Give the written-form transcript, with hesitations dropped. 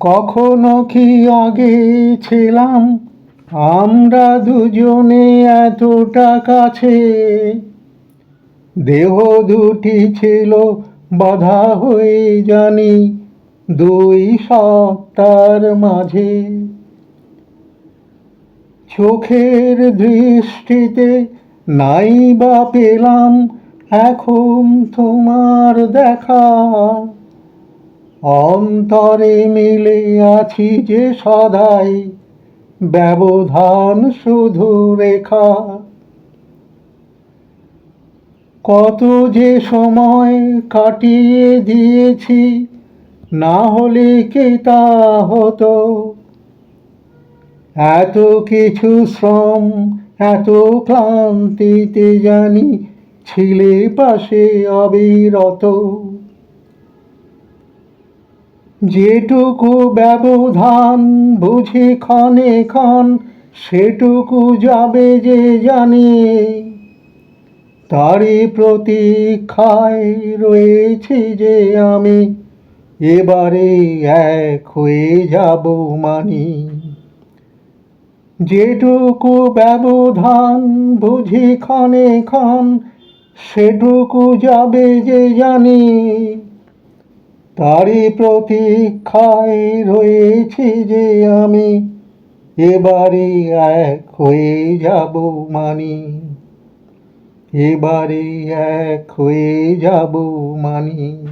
কখনো কি আগে ছিলাম আমরা দুজনে এতটা কাছে? দেহ দুটি ছিল বাধা হয়ে জানি দুই সত্তার মাঝে। চোখের দৃষ্টিতে নাই বা পেলাম এখন তোমার দেখা। অন্তরে মিলে আছি যে সদাই, ব্যবধান শুধু রেখা। কত যে সময় কাটিয়ে দিয়েছি, না হলে কি তা হতো? এত কিছু শ্রম, এত ক্লান্তিতে জানি ছিলে পাশে অবিরত। যেটুকু ব্যবধান বুঝি ক্ষণে ক্ষণ, সেটুকু যাবে যে জানি। তারই প্রতীক্ষায় রয়েছি যে আমি, এবারে এক হয়ে যাব মানি। যেটুকু ব্যবধান বুঝি ক্ষণে ক্ষণ, সেটুকু যাবে যে জানি। তারই প্রতীক্ষায় রয়েছি যে আমি, এবারে এক হয়ে যাব মানি। এবারে এক হয়ে যাব মানি।